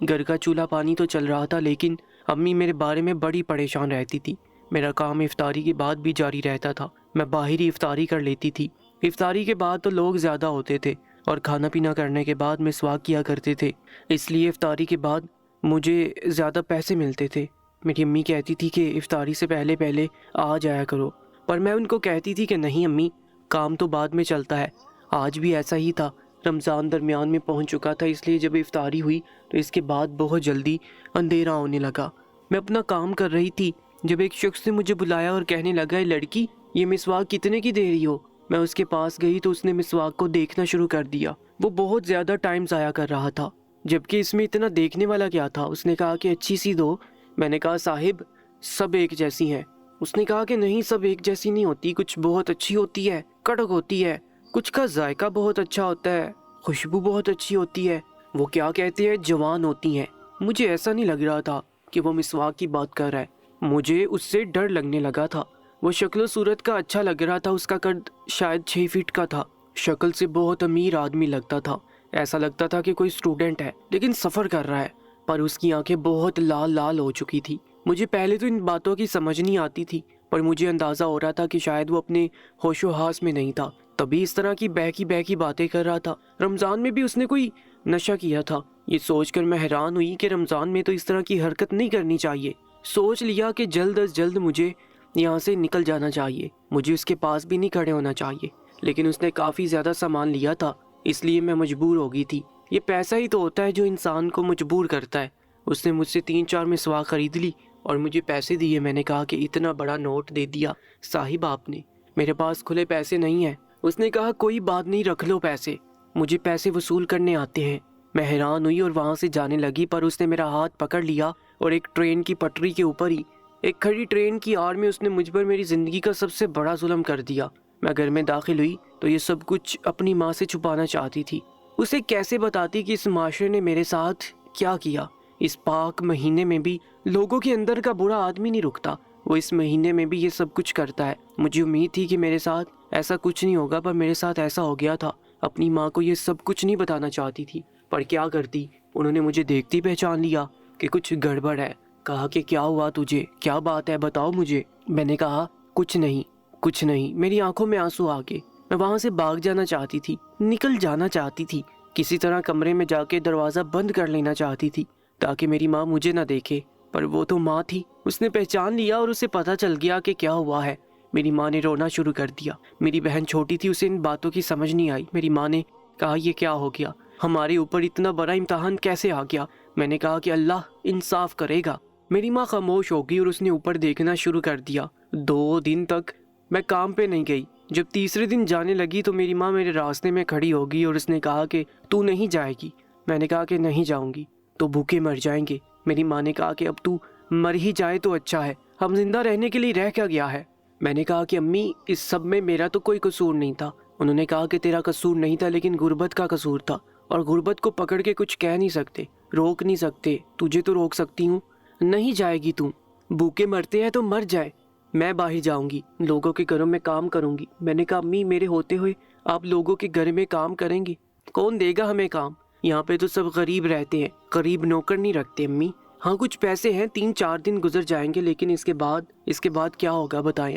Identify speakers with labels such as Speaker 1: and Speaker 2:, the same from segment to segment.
Speaker 1: گھر کا چولہا پانی تو چل رہا تھا، لیکن امی میرے بارے میں بڑی پریشان رہتی تھی۔ میرا کام افطاری کے بعد بھی جاری رہتا تھا، میں باہر ہی افطاری کر لیتی تھی۔ افطاری کے بعد تو لوگ زیادہ ہوتے تھے اور کھانا پینا کرنے کے بعد مسواک کیا کرتے تھے، اس لیے افطاری کے بعد مجھے زیادہ پیسے ملتے تھے۔ میری امی کہتی تھی کہ افطاری سے پہلے پہلے آ جایا کرو، پر میں ان کو کہتی تھی کہ نہیں امی، کام تو بعد میں چلتا ہے۔ آج بھی ایسا ہی تھا، رمضان درمیان میں پہنچ چکا تھا، اس لیے جب افطاری ہوئی تو اس کے بعد بہت جلدی اندھیرا ہونے لگا۔ میں اپنا کام کر رہی تھی جب ایک شخص نے مجھے بلایا اور کہنے لگا، اے لڑکی، یہ مسواک کتنے کی دے رہی ہو؟ میں اس کے پاس گئی تو اس نے مسواک کو دیکھنا شروع کر دیا۔ وہ بہت زیادہ ٹائم ضائع کر رہا تھا، جبکہ اس میں اتنا دیکھنے والا کیا تھا۔ اس نے کہا کہ اچھی سی دو۔ میں نے کہا صاحب، سب ایک جیسی ہیں۔ اس نے کہا کہ نہیں، سب ایک جیسی نہیں ہوتی، کچھ بہت اچھی ہوتی ہے، کڑک ہوتی ہے، کچھ کا ذائقہ بہت اچھا ہوتا ہے، خوشبو بہت اچھی ہوتی ہے، وہ کیا کہتے ہیں، جوان ہوتی ہیں۔ مجھے ایسا نہیں لگ رہا تھا کہ وہ مسواک کی بات کر رہا ہے، مجھے اس سے ڈر لگنے لگا تھا۔ وہ شکل و صورت کا اچھا لگ رہا تھا، اس کا قد شاید 6 فٹ کا تھا، شکل سے بہت امیر آدمی لگتا تھا، ایسا لگتا تھا کہ کوئی اسٹوڈنٹ ہے لیکن سفر کر رہا ہے، پر اس کی آنکھیں بہت لال لال ہو چکی تھی۔ مجھے پہلے تو ان باتوں کی سمجھ نہیں آتی تھی، پر مجھے اندازہ ہو رہا تھا کہ شاید وہ اپنے ہوش و حواس میں نہیں تھا، تبھی اس طرح کی بہکی باتیں کر رہا تھا۔ رمضان میں بھی اس نے کوئی نشہ کیا تھا، یہ سوچ کر میں حیران ہوئی کہ رمضان میں تو اس طرح کی حرکت نہیں کرنی چاہیے۔ سوچ لیا کہ جلد از جلد مجھے یہاں سے نکل جانا چاہیے، مجھے اس کے پاس بھی نہیں کھڑے ہونا چاہیے، لیکن اس نے کافی زیادہ سامان لیا تھا، اس لیے میں مجبور ہو گئی تھی۔ یہ پیسہ ہی تو ہوتا ہے جو انسان کو مجبور کرتا ہے۔ اس نے مجھ سے 3-4 مسواک خرید لی اور مجھے پیسے دیے۔ میں نے کہا کہ اتنا بڑا نوٹ دے دیا صاحب آپ نے، میرے پاس کھلے پیسے نہیں ہیں۔ اس نے کہا کوئی بات نہیں، رکھ لو پیسے، مجھے پیسے وصول کرنے آتے ہیں۔ میں حیران ہوئی اور وہاں سے جانے لگی، پر اس نے میرا ہاتھ پکڑ لیا اور ایک ٹرین کی پٹری کے اوپر ہی، ایک کھڑی ٹرین کی آڑ میں اس نے مجھ پر میری زندگی کا سب سے بڑا ظلم کر دیا۔ میں گھر میں داخل ہوئی تو یہ سب کچھ اپنی ماں سے چھپانا چاہتی تھی۔ اسے کیسے بتاتی کہ اس معاشرے نے میرے ساتھ کیا کیا۔ اس پاک مہینے میں بھی لوگوں کے اندر کا برا آدمی نہیں رکتا، وہ اس مہینے میں بھی یہ سب کچھ کرتا ہے۔ مجھے امید تھی کہ میرے ساتھ ایسا کچھ نہیں ہوگا، پر میرے ساتھ ایسا ہو گیا تھا۔ اپنی ماں کو یہ سب کچھ نہیں بتانا چاہتی تھی، پر کیا کرتی، انہوں نے مجھے دیکھتی پہچان لیا کہ کچھ گڑبڑ ہے۔ کہا کہ کیا ہوا تجھے، کیا بات ہے، بتاؤ مجھے۔ میں نے کہا کچھ نہیں۔ میری آنکھوں میں آنسو آ گئے، میں وہاں سے بھاگ جانا چاہتی تھی، نکل جانا چاہتی تھی، کسی طرح کمرے میں جا کے دروازہ بند کر لینا چاہتی تھی تاکہ میری ماں مجھے نہ دیکھے، پر وہ تو ماں تھی، اس نے پہچان لیا اور اسے پتہ چل گیا کہ کیا ہوا ہے۔ میری ماں نے رونا شروع کر دیا۔ میری بہن چھوٹی تھی، اسے ان باتوں کی سمجھ نہیں آئی۔ میری ماں نے کہا یہ کیا ہو گیا، ہمارے اوپر اتنا بڑا امتحان کیسے آ گیا؟ میں نے کہا کہ اللہ انصاف کرے گا۔ میری ماں خاموش ہو گئی اور اس نے اوپر دیکھنا شروع کر دیا۔ 2 دن تک میں کام پہ نہیں گئی۔ جب تیسرے دن جانے لگی تو میری ماں میرے راستے میں کھڑی ہو گئی اور اس نے کہا کہ تو نہیں جائے گی۔ میں نے کہا کہ نہیں جاؤں گی تو بھوکے مر جائیں گے۔ میری ماں نے کہا کہ اب تو مر ہی جائے تو اچھا ہے، ہم زندہ رہنے کے لیے رہ کیا گیا ہے۔ میں نے کہا کہ امی، اس سب میں میرا تو کوئی قصور نہیں تھا۔ انہوں نے کہا کہ تیرا قصور نہیں تھا، لیکن غربت کا قصور تھا، اور غربت کو پکڑ کے کچھ کہہ نہیں سکتے، روک نہیں سکتے۔ تجھے تو روک سکتی ہوں، نہیں جائے گی تم، بھوکے مرتے ہیں تو مر جائے، میں باہر جاؤں گی، لوگوں کے گھروں میں کام کروں گی۔ میں نے کہا امی، میرے ہوتے ہوئے آپ لوگوں کے گھر میں کام کریں گے؟ کون دے گا ہمیں کام؟ یہاں پہ تو سب غریب رہتے ہیں، غریب نوکر نہیں رکھتے امی۔ ہاں کچھ پیسے ہیں، 3-4 دن گزر جائیں گے، لیکن اس کے بعد کیا ہوگا بتائیں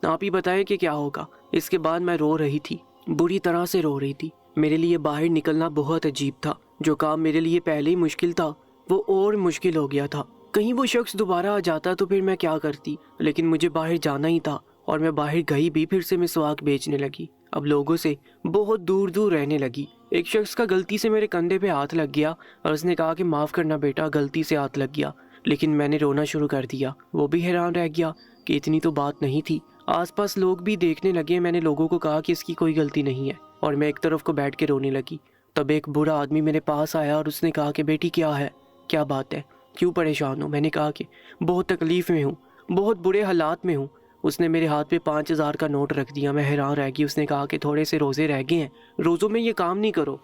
Speaker 1: آپ ہی بتائیں کہ کیا ہوگا۔ اس کے بعد میں رو رہی تھی، بری طرح سے رو رہی تھی۔ میرے لیے باہر نکلنا بہت عجیب تھا، جو کام میرے لیے پہلے ہی مشکل تھا وہ اور مشکل ہو گیا تھا۔ کہیں وہ شخص دوبارہ آ جاتا تو پھر میں کیا کرتی، لیکن مجھے باہر جانا ہی تھا، اور میں باہر گئی بھی، پھر سے مسواک بیچنے لگی۔ اب لوگوں سے بہت دور دور رہنے لگی۔ ایک شخص کا غلطی سے میرے کندھے پہ ہاتھ لگ گیا اور اس نے کہا کہ معاف کرنا بیٹا، غلطی سے ہاتھ لگ گیا، لیکن میں نے رونا شروع کر دیا۔ وہ بھی حیران رہ گیا کہ اتنی تو بات نہیں تھی۔ آس پاس لوگ بھی دیکھنے لگے۔ میں نے لوگوں کو کہا کہ اس کی کوئی غلطی نہیں ہے، اور میں ایک طرف کو بیٹھ کے رونے لگی۔ تب ایک برا آدمی میرے پاس آیا اور اس نے کہا کہ بیٹی کیا ہے، کیا بات ہے، کیوں پریشان ہو؟ میں نے کہا کہ بہت تکلیف میں ہوں، بہت برے حالات میں ہوں۔ اس نے میرے ہاتھ پہ 5000 کا نوٹ رکھ دیا۔ میں حیران رہ گئی۔ اس نے کہا کہ تھوڑے سے روزے رہ گئے ہیں، روزوں میں یہ کام نہیں کرو،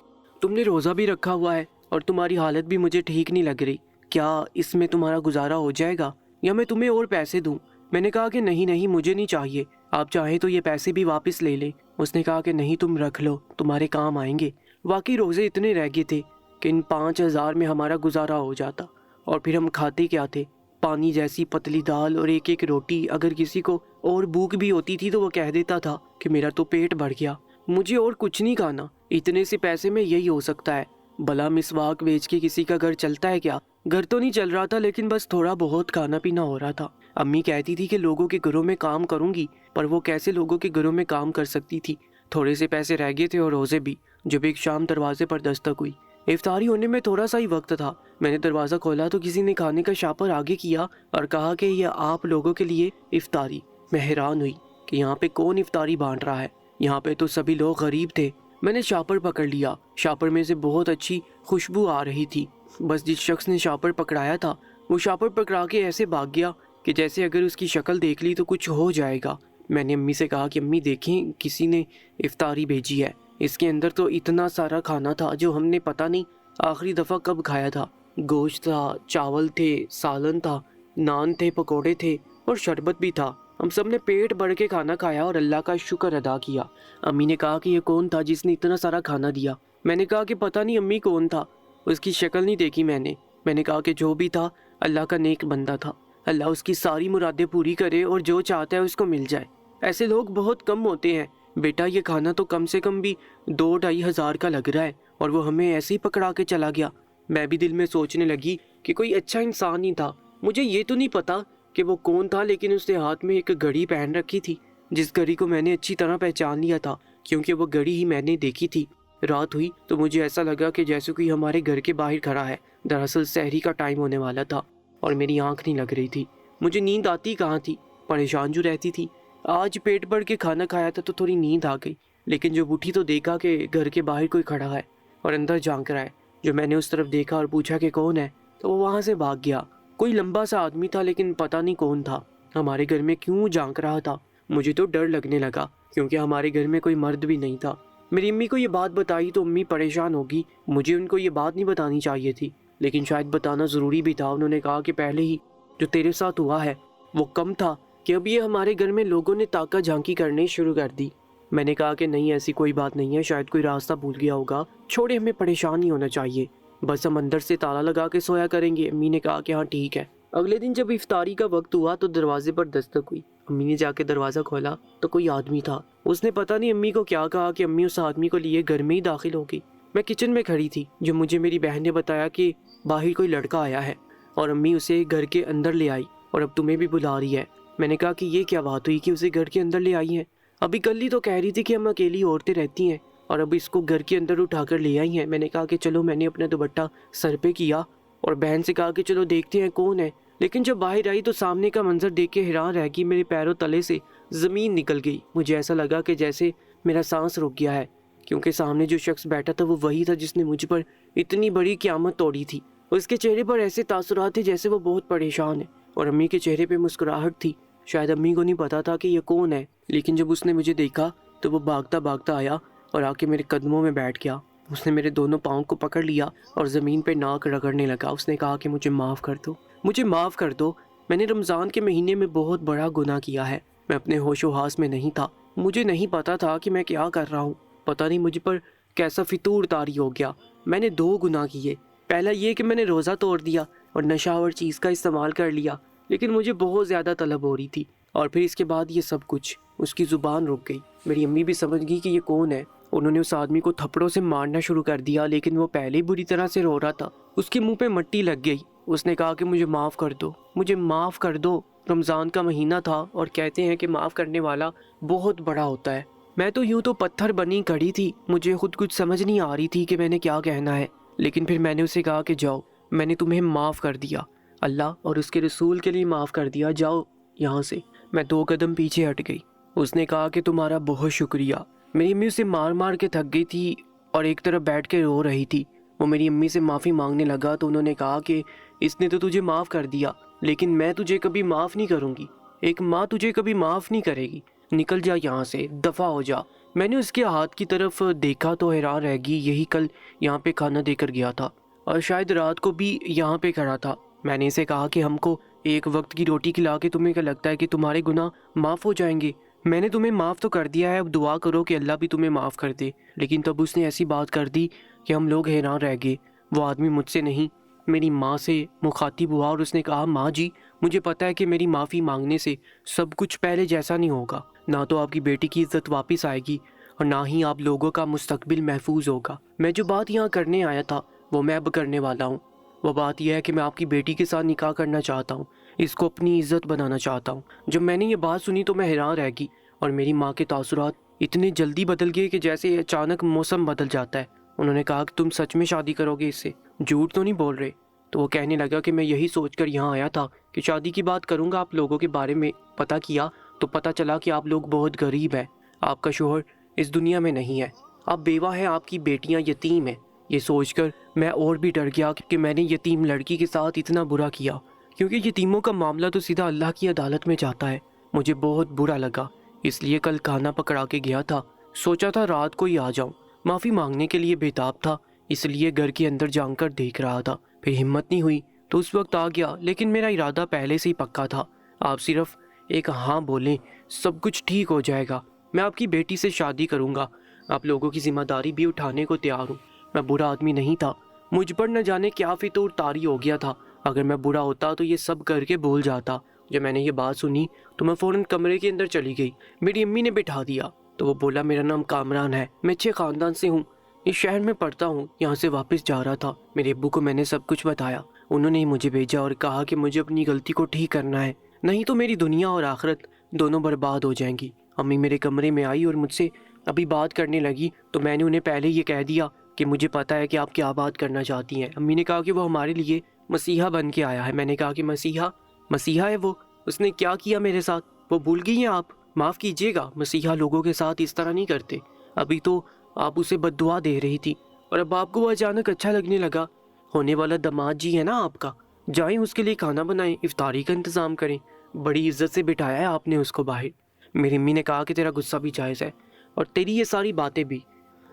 Speaker 1: تم نے روزہ بھی رکھا ہوا ہے اور تمہاری حالت بھی مجھے ٹھیک نہیں لگ رہی، کیا اس میں تمہارا گزارا ہو جائے گا یا میں تمہیں اور پیسے دوں؟ میں نے کہا کہ نہیں مجھے نہیں چاہیے، آپ چاہیں تو یہ پیسے بھی واپس لے لیں۔ اس نے کہا کہ نہیں تم رکھ لو، تمہارے کام آئیں گے۔ واقعی روزے اتنے رہ گئے تھے کہ ان 5,000 میں ہمارا گزارا ہو جاتا، اور پھر ہم کھاتے کیا تھے؟ پانی جیسی پتلی دال اور ایک ایک روٹی۔ اگر کسی کو اور بھوک بھی ہوتی تھی تو وہ کہہ دیتا تھا کہ میرا تو پیٹ بھر گیا، مجھے اور کچھ نہیں کھانا، اتنے سے پیسے میں یہی ہو سکتا ہے۔ بھلا مسواک بیچ کے کسی کا گھر چلتا ہے کیا؟ گھر تو نہیں چل رہا تھا، لیکن بس تھوڑا بہت کھانا پینا ہو رہا تھا۔ امی کہتی تھی کہ لوگوں کے گھروں میں کام کروں گی، پر وہ کیسے لوگوں کے گھروں میں کام کر سکتی تھی؟ تھوڑے سے پیسے رہ گئے تھے اور روزے بھی، جب ایک شام دروازے پر دستک ہوئی۔ افطاری ہونے میں تھوڑا سا ہی وقت تھا۔ میں نے دروازہ کھولا تو کسی نے کھانے کا شاپر آگے کیا اور کہا کہ یہ آپ لوگوں کے لیے افطاری۔ میں حیران ہوئی کہ یہاں پہ کون افطاری بانٹ رہا ہے، یہاں پہ تو سبھی لوگ غریب تھے۔ میں نے شاپر پکڑ لیا، شاپر میں سے بہت اچھی خوشبو آ رہی تھی۔ بس جس شخص نے شاپر پکڑایا تھا وہ شاپر پکڑا کے ایسے بھاگ گیا کہ جیسے اگر اس کی شکل دیکھ لی تو کچھ ہو جائے گا۔ میں نے امی سے کہا کہ امی دیکھیں، کسی نے افطاری بھیجی ہے، اس کے اندر تو اتنا سارا کھانا تھا جو ہم نے پتہ نہیں آخری دفعہ کب کھایا تھا۔ گوشت تھا، چاول تھے، سالن تھا، نان تھے، پکوڑے تھے اور شربت بھی تھا۔ ہم سب نے پیٹ بھر کے کھانا کھایا اور اللہ کا شکر ادا کیا۔ امی نے کہا کہ یہ کون تھا جس نے اتنا سارا کھانا دیا؟ میں نے کہا کہ پتہ نہیں امی کون تھا، اس کی شکل نہیں دیکھی میں نے کہا کہ جو بھی تھا اللہ کا نیک بندہ تھا، اللہ اس کی ساری مرادیں پوری کرے اور جو چاہتا ہے اس کو مل جائے۔ ایسے لوگ بہت کم ہوتے ہیں بیٹا، یہ کھانا تو کم سے کم بھی 2-2.5 ہزار کا لگ رہا ہے اور وہ ہمیں ایسے ہی پکڑا کے چلا گیا۔ میں بھی دل میں سوچنے لگی کہ کوئی اچھا انسان ہی تھا۔ مجھے یہ تو نہیں پتا کہ وہ کون تھا، لیکن اس نے ہاتھ میں ایک گھڑی پہن رکھی تھی، جس گھڑی کو میں نے اچھی طرح پہچان لیا تھا کیونکہ وہ گھڑی ہی میں نے دیکھی تھی۔ رات ہوئی تو مجھے ایسا لگا کہ جیسے کوئی ہمارے گھر کے باہر کھڑا ہے۔ دراصل سحری کا ٹائم ہونے والا تھا اور میری آنکھ نہیں لگ رہی تھی۔ مجھے نیند آتی کہاں تھی، پریشان جو رہتی تھی۔ آج پیٹ بھر کے کھانا کھایا تھا تو تھوڑی نیند آ گئی، لیکن جب اٹھی تو دیکھا کہ گھر کے باہر کوئی کھڑا ہے اور اندر جھانک رہا ہے۔ جو میں نے اس طرف دیکھا اور پوچھا کہ کون ہے تو وہ وہاں سے بھاگ گیا۔ کوئی لمبا سا آدمی تھا لیکن پتہ نہیں کون تھا، ہمارے گھر میں کیوں جھانک رہا تھا۔ مجھے تو ڈر لگنے لگا کیونکہ ہمارے گھر میں کوئی مرد بھی نہیں تھا۔ میری امی کو یہ بات بتائی تو امی پریشان ہوگی، مجھے ان کو یہ بات نہیں بتانی چاہیے تھی، لیکن شاید بتانا ضروری بھی تھا۔ انہوں نے کہا کہ پہلے ہی جو تیرے ساتھ ہوا ہے وہ کم تھا کہ اب یہ ہمارے گھر میں لوگوں نے تاکہ جھانکی کرنے شروع کر دی۔ میں نے کہا کہ نہیں، ایسی کوئی بات نہیں ہے، شاید کوئی راستہ بھول گیا ہوگا، چھوڑے، ہمیں پریشان نہیں ہونا چاہیے، بس ہم اندر سے تالا لگا کے سویا کریں گے۔ امی نے کہا کہ ہاں ٹھیک ہے۔ اگلے دن جب افطاری کا وقت ہوا تو دروازے پر دستک ہوئی۔ امی نے جا کے دروازہ کھولا تو کوئی آدمی تھا۔ اس نے پتہ نہیں امی کو کیا کہا کہ امی اس آدمی کو لیے گھر میں ہی داخل ہو گئی۔ میں کچن میں کھڑی تھی جو مجھے میری بہن نے بتایا کہ باہر کوئی لڑکا آیا ہے اور امی اسے گھر کے اندر لے آئی اور اب تمہیں بھی بلا رہی ہے۔ میں نے کہا کہ یہ کیا بات ہوئی کہ اسے گھر کے اندر لے آئی ہیں؟ ابھی کل ہی تو کہہ رہی تھی کہ ہم اکیلی عورتیں رہتی ہیں اور اب اس کو گھر کے اندر اٹھا کر لے آئی ہیں۔ میں نے کہا کہ چلو، میں نے اپنا دوپٹہ سر پہ کیا اور بہن سے کہا کہ چلو دیکھتے ہیں کون ہے، لیکن جب باہر آئی تو سامنے کا منظر دیکھ کے حیران رہ گئی۔ میرے پیروں تلے سے زمین نکل گئی، مجھے ایسا لگا کہ جیسے میرا سانس رک گیا ہے، کیونکہ سامنے جو شخص بیٹھا تھا وہ وہی تھا جس نے مجھ پر اتنی بڑی قیامت توڑی تھی۔ اس کے چہرے پر ایسے تاثرات تھے جیسے وہ بہت پریشان ہے، اور امی کے چہرے پہ مسکراہٹ تھی۔ شاید امی کو نہیں پتا تھا کہ یہ کون ہے، لیکن جب اس نے مجھے دیکھا تو وہ بھاگتا بھاگتا آیا اور آ کے میرے قدموں میں بیٹھ گیا۔ اس نے میرے دونوں پاؤں کو پکڑ لیا اور زمین پہ ناک رگڑنے لگا۔ اس نے کہا کہ مجھے معاف کر دو، مجھے معاف کر دو، میں نے رمضان کے مہینے میں بہت بڑا گناہ کیا ہے، میں اپنے ہوش و حواس میں نہیں تھا، مجھے نہیں پتا تھا کہ میں کیا کر رہا ہوں، پتہ نہیں مجھ پر کیسا فطور طاری ہو گیا۔ میں نے 2 گناہ کیے، پہلا یہ کہ میں نے روزہ توڑ دیا اور نشہ آور چیز کا استعمال کر لیا، لیکن مجھے بہت زیادہ طلب ہو رہی تھی، اور پھر اس کے بعد یہ سب کچھ۔ اس کی زبان رک گئی۔ میری امی بھی سمجھ گئی کہ یہ کون ہے۔ انہوں نے اس آدمی کو تھپڑوں سے مارنا شروع کر دیا، لیکن وہ پہلے ہی بری طرح سے رو رہا تھا۔ اس کے منہ پہ مٹی لگ گئی۔ اس نے کہا کہ مجھے معاف کر دو، مجھے معاف کر دو، رمضان کا مہینہ تھا اور کہتے ہیں کہ معاف کرنے والا بہت بڑا ہوتا ہے۔ میں تو یوں تو پتھر بنی کھڑی تھی، مجھے خود کچھ سمجھ نہیں آ رہی تھی کہ میں نے کیا کہنا ہے، لیکن پھر میں نے اسے کہا کہ جاؤ، میں نے تمہیں معاف کر دیا، اللہ اور اس کے رسول کے لیے معاف کر دیا، جاؤ یہاں سے۔ میں 2 قدم پیچھے ہٹ گئی۔ اس نے کہا کہ تمہارا بہت شکریہ۔ میری امی اسے مار مار کے تھک گئی تھی اور ایک طرف بیٹھ کے رو رہی تھی۔ وہ میری امی سے معافی مانگنے لگا تو انہوں نے کہا کہ اس نے تو تجھے معاف کر دیا، لیکن میں تجھے کبھی معاف نہیں کروں گی، ایک ماں تجھے کبھی معاف نہیں کرے گی، نکل جا یہاں سے، دفع ہو جا۔ میں نے اس کے ہاتھ کی طرف دیکھا تو حیران رہ گئی، یہی کل یہاں پہ کھانا دے کر گیا تھا اور شاید رات کو بھی یہاں پہ کھڑا تھا۔ میں نے اسے کہا کہ ہم کو ایک وقت کی روٹی کھلا کے تمہیں کیا لگتا ہے کہ تمہارے گناہ معاف ہو جائیں گے؟ میں نے تمہیں معاف تو کر دیا ہے، اب دعا کرو کہ اللہ بھی تمہیں معاف کر دے۔ لیکن تب اس نے ایسی بات کر دی کہ ہم لوگ حیران رہ گئے۔ وہ آدمی مجھ سے نہیں میری ماں سے مخاطب ہوا اور اس نے کہا ماں جی مجھے پتہ ہے کہ میری معافی مانگنے سے سب کچھ پہلے جیسا نہیں ہوگا، نہ تو آپ کی بیٹی کی عزت واپس آئے گی اور نہ ہی آپ لوگوں کا مستقبل محفوظ ہوگا۔ میں جو بات یہاں کرنے آیا تھا وہ میں اب کرنے والا ہوں۔ وہ بات یہ ہے کہ میں آپ کی بیٹی کے ساتھ نکاح کرنا چاہتا ہوں، اس کو اپنی عزت بنانا چاہتا ہوں۔ جب میں نے یہ بات سنی تو میں حیران رہ گئی اور میری ماں کے تاثرات اتنے جلدی بدل گئے کہ جیسے اچانک موسم بدل جاتا ہے۔ انہوں نے کہا کہ تم سچ میں شادی کرو گے اس سے، جھوٹ تو نہیں بول رہے؟ تو وہ کہنے لگا کہ میں یہی سوچ کر یہاں آیا تھا کہ شادی کی بات کروں گا، آپ لوگوں کے بارے میں پتہ کیا تو پتہ چلا کہ آپ لوگ بہت غریب ہیں، آپ کا شوہر اس دنیا میں نہیں ہے، آپ بیوہ ہیں، آپ کی بیٹیاں یتیم ہیں۔ یہ سوچ کر میں اور بھی ڈر گیا کہ میں نے یتیم لڑکی کے ساتھ اتنا برا کیا، کیونکہ یتیموں کا معاملہ تو سیدھا اللہ کی عدالت میں جاتا ہے۔ مجھے بہت برا لگا، اس لیے کل کھانا پکڑا کے گیا تھا، سوچا تھا رات کو ہی آ جاؤں، معافی مانگنے کے لیے بےتاب تھا، اس لیے گھر کے اندر جان کر دیکھ رہا تھا، پھر ہمت نہیں ہوئی تو اس وقت آ گیا، لیکن میرا ارادہ پہلے سے ہی پکا تھا۔ آپ صرف ایک ہاں بولیں، سب کچھ ٹھیک ہو جائے گا، میں آپ کی بیٹی سے شادی کروں گا، آپ لوگوں کی ذمہ داری بھی اٹھانے کو تیار ہوں۔ میں برا آدمی نہیں تھا، مجھ پر نہ جانے کیا فطور طاری ہو گیا تھا، اگر میں برا ہوتا تو یہ سب کر کے بھول جاتا۔ جب میں نے یہ بات سنی تو میں فوراً کمرے کے اندر چلی گئی، میری امی نے بٹھا دیا تو وہ بولا میرا نام کامران ہے، میں اچھے خاندان سے ہوں، اس شہر میں پڑھتا ہوں، یہاں سے واپس جا رہا تھا۔ میرے ابو کو میں نے سب کچھ بتایا، انہوں نے مجھے بھیجا اور کہا کہ مجھے اپنی غلطی کو ٹھیک کرنا ہے، نہیں تو میری دنیا اور آخرت دونوں برباد ہو جائیں گی۔ امی میرے کمرے میں آئی اور مجھ سے ابھی بات کرنے لگی تو میں نے انہیں پہلے یہ کہہ دیا کہ مجھے پتہ ہے کہ آپ کیا بات کرنا چاہتی ہیں۔ امی نے کہا کہ وہ ہمارے لیے مسیحا بن کے آیا ہے۔ میں نے کہا کہ مسیحا ہے وہ، اس نے کیا کیا میرے ساتھ؟ وہ بھول گئی ہیں آپ؟ معاف کیجیے گا، مسیحا لوگوں کے ساتھ اس طرح نہیں کرتے، ابھی تو آپ اسے بد دعا دے رہی تھی اور اب آپ کو وہ اچانک اچھا لگنے لگا۔ ہونے والا داماد جی ہے نا آپ کا، جائیں اس کے لیے کھانا بنائیں، افطاری کا انتظام کریں، بڑی عزت سے بٹھایا ہے آپ نے اس کو باہر۔ میری امی نے کہا کہ تیرا غصہ بھی جائز ہے اور تیری یہ ساری باتیں بھی،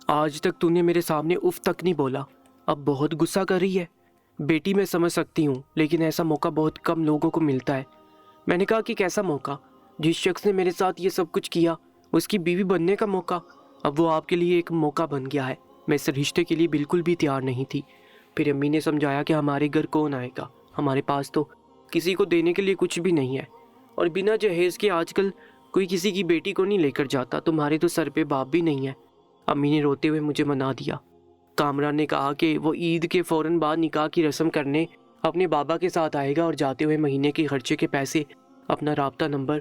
Speaker 1: آج تک تو نے میرے سامنے اف تک نہیں بولا، اب بہت غصہ کر رہی ہے۔ بیٹی میں سمجھ سکتی ہوں، لیکن ایسا موقع بہت کم لوگوں کو ملتا ہے۔ میں نے کہا کہ کیسا موقع؟ جس شخص نے میرے ساتھ یہ سب کچھ کیا اس کی بیوی بننے کا موقع، اب وہ آپ کے لیے ایک موقع بن گیا ہے۔ میں اس رشتے کے لیے بالکل بھی تیار نہیں تھی۔ پھر امی نے سمجھایا کہ ہمارے گھر کون آئے گا، ہمارے پاس تو کسی کو دینے کے لیے کچھ بھی نہیں ہے، اور بنا جہیز کے آج کل کوئی کسی کی بیٹی کو نہیں لے کر جاتا، تمہارے تو سر پہ باپ بھی نہیں ہے۔ امی نے روتے ہوئے مجھے منا دیا۔ کامران نے کہا کہ وہ عید کے فوراً بعد نکاح کی رسم کرنے اپنے بابا کے ساتھ آئے گا اور جاتے ہوئے مہینے کے خرچے کے پیسے، اپنا رابطہ نمبر،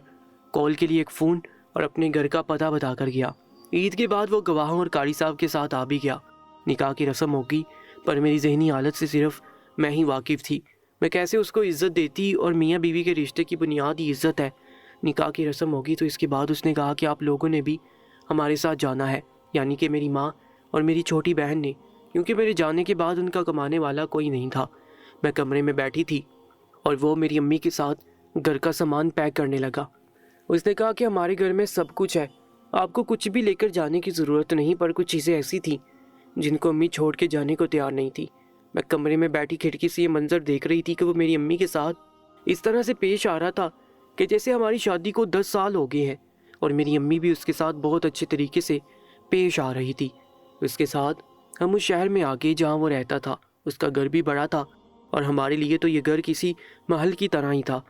Speaker 1: کال کے لیے ایک فون اور اپنے گھر کا پتہ بتا کر گیا۔ عید کے بعد وہ گواہوں اور قاری صاحب کے ساتھ آ بھی گیا۔ نکاح کی رسم ہوگی، پر میری ذہنی حالت سے صرف میں ہی واقف تھی، میں کیسے اس کو عزت دیتی، اور میاں بیوی کے رشتے کی بنیاد ہی عزت ہے۔ نکاح کی رسم ہوگی تو اس کے بعد اس نے کہا کہ آپ لوگوں نے بھی ہمارے ساتھ جانا ہے، یعنی کہ میری ماں اور میری چھوٹی بہن نے، کیونکہ میرے جانے کے بعد ان کا کمانے والا کوئی نہیں تھا۔ میں کمرے میں بیٹھی تھی اور وہ میری امی کے ساتھ گھر کا سامان پیک کرنے لگا۔ اس نے کہا کہ ہمارے گھر میں سب کچھ ہے، آپ کو کچھ بھی لے کر جانے کی ضرورت نہیں، پر کچھ چیزیں ایسی تھیں جن کو امی چھوڑ کے جانے کو تیار نہیں تھی۔ میں کمرے میں بیٹھی کھڑکی سے یہ منظر دیکھ رہی تھی کہ وہ میری امی کے ساتھ اس طرح سے پیش آ رہا تھا کہ جیسے ہماری شادی کو 10 سال ہو گئے ہیں، اور میری امی بھی اس کے ساتھ بہت اچھے طریقے سے پیش آ رہی تھی۔ اس کے ساتھ ہم اس شہر میں آ گئے جہاں وہ رہتا تھا۔ اس کا گھر بھی بڑا تھا اور ہمارے لیے تو یہ گھر کسی محل کی طرح ہی تھا،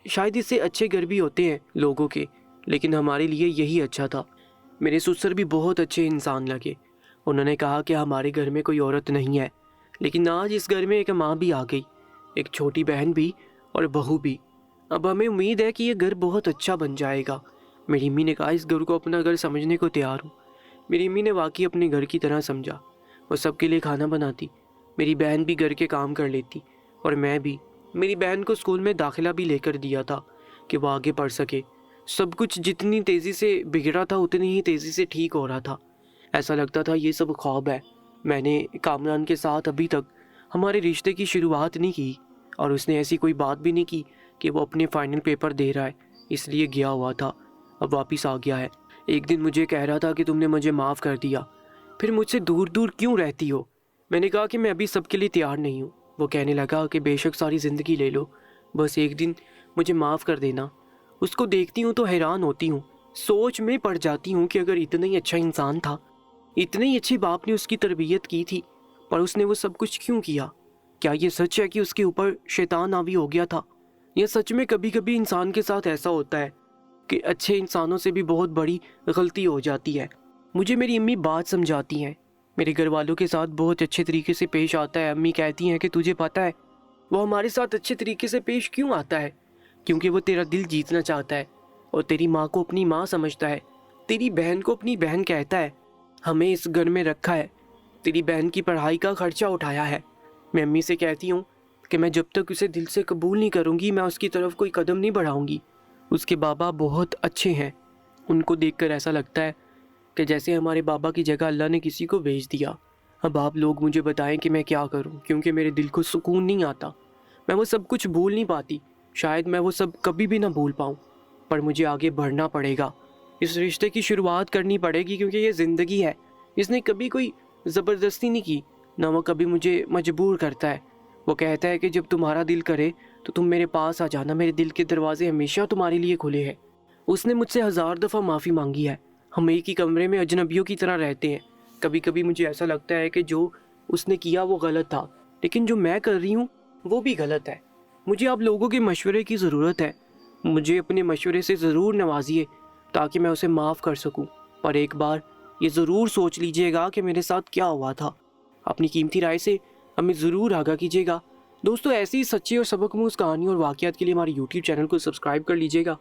Speaker 1: شاید اس سے اچھے گھر بھی ہوتے ہیں لوگوں کے، لیکن ہمارے لیے یہی اچھا تھا۔ میرے سسر بھی بہت اچھے انسان لگے، انہوں نے کہا کہ ہمارے گھر میں کوئی عورت نہیں ہے، لیکن آج اس گھر میں ایک ماں بھی آ گئی، ایک چھوٹی بہن بھی اور بہو بھی۔ اب ہمیں امید ہے کہ یہ گھر بہت اچھا بن جائے گا۔ میری امی نے کہا اس گھر کو اپنا گھر سمجھنے کو تیار ہوں۔ میری امی نے واقعی اپنے گھر کی طرح سمجھا، وہ سب کے لیے کھانا بناتی، میری بہن بھی گھر کے کام کر لیتی اور میں بھی۔ میری بہن کو اسکول میں داخلہ بھی لے کر دیا تھا کہ وہ آگے پڑھ سکے۔ سب کچھ جتنی تیزی سے بگڑا تھا اتنی ہی تیزی سے ٹھیک ہو رہا تھا، ایسا لگتا تھا یہ سب خواب ہے۔ میں نے کامران کے ساتھ ابھی تک ہمارے رشتے کی شروعات نہیں کی، اور اس نے ایسی کوئی بات بھی نہیں کی کہ وہ اپنے فائنل پیپر دے رہا ہے، اس لیے گیا ہوا تھا، اب واپس آ گیا ہے۔ ایک دن مجھے کہہ رہا تھا کہ تم نے مجھے معاف کر دیا، پھر مجھ سے دور دور کیوں رہتی ہو؟ میں نے کہا کہ میں ابھی سب کے لیے تیار نہیں ہوں۔ وہ کہنے لگا کہ بے شک ساری زندگی لے لو، بس ایک دن مجھے معاف کر دینا۔ اس کو دیکھتی ہوں تو حیران ہوتی ہوں، سوچ میں پڑ جاتی ہوں کہ اگر اتنا ہی اچھا انسان تھا، اتنے ہی اچھے باپ نے اس کی تربیت کی تھی، پر اس نے وہ سب کچھ کیوں کیا؟ کیا یہ سچ ہے کہ اس کے اوپر شیطان حاوی ہو گیا تھا؟ یہ سچ میں کبھی کبھی انسان کے ساتھ ایسا ہوتا ہے کہ اچھے انسانوں سے بھی بہت بڑی غلطی ہو جاتی ہے۔ مجھے میری امی بات سمجھاتی ہیں، میرے گھر والوں کے ساتھ بہت اچھے طریقے سے پیش آتا ہے۔ امی کہتی ہیں کہ تجھے پتہ ہے وہ ہمارے ساتھ اچھے طریقے سے پیش کیوں آتا ہے؟ کیونکہ وہ تیرا دل جیتنا چاہتا ہے اور تیری ماں کو اپنی ماں سمجھتا ہے، تیری بہن کو اپنی بہن کہتا ہے، ہمیں اس گھر میں رکھا ہے، تیری بہن کی پڑھائی کا خرچہ اٹھایا ہے۔ میں امی سے کہتی ہوں کہ میں جب تک اسے دل سے قبول نہیں کروں گی میں اس کی طرف کوئی قدم نہیں بڑھاؤں گی۔ اس کے بابا بہت اچھے ہیں، ان کو دیکھ کر ایسا لگتا ہے کہ جیسے ہمارے بابا کی جگہ اللہ نے کسی کو بھیج دیا۔ اب آپ لوگ مجھے بتائیں کہ میں کیا کروں، کیونکہ میرے دل کو سکون نہیں آتا، میں وہ سب کچھ بھول نہیں پاتی، شاید میں وہ سب کبھی بھی نہ بھول پاؤں، پر مجھے آگے بڑھنا پڑے گا، اس رشتے کی شروعات کرنی پڑے گی، کیونکہ یہ زندگی ہے، اس نے کبھی کوئی زبردستی نہیں کی، نہ وہ کبھی مجھے مجبور کرتا ہے۔ وہ کہتا ہے کہ جب تمہارا دل کرے تو تم میرے پاس آ جانا، میرے دل کے دروازے ہمیشہ تمہارے لیے کھلے ہیں۔ اس نے مجھ سے 1000 دفعہ معافی مانگی ہے، ہم ایک ہی کمرے میں اجنبیوں کی طرح رہتے ہیں۔ کبھی کبھی مجھے ایسا لگتا ہے کہ جو اس نے کیا وہ غلط تھا، لیکن جو میں کر رہی ہوں وہ بھی غلط ہے۔ مجھے آپ لوگوں کے مشورے کی ضرورت ہے، مجھے اپنے مشورے سے ضرور نوازیے تاکہ میں اسے معاف کر سکوں، پر ایک بار یہ ضرور سوچ لیجئے گا کہ میرے ساتھ کیا ہوا تھا۔ اپنی قیمتی رائے سے ہمیں ضرور آگاہ کیجیے گا۔ دوستو، ایسی سچی اور سبق آموز کہانیوں اور واقعات کے لیے ہمارے یوٹیوب چینل کو سبسکرائب کر لیجیے گا۔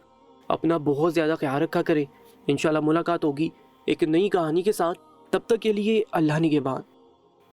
Speaker 1: اپنا بہت زیادہ خیال رکھا کریں، انشاءاللہ ملاقات ہوگی ایک نئی کہانی کے ساتھ، تب تک کے لیے اللہ نگہبان۔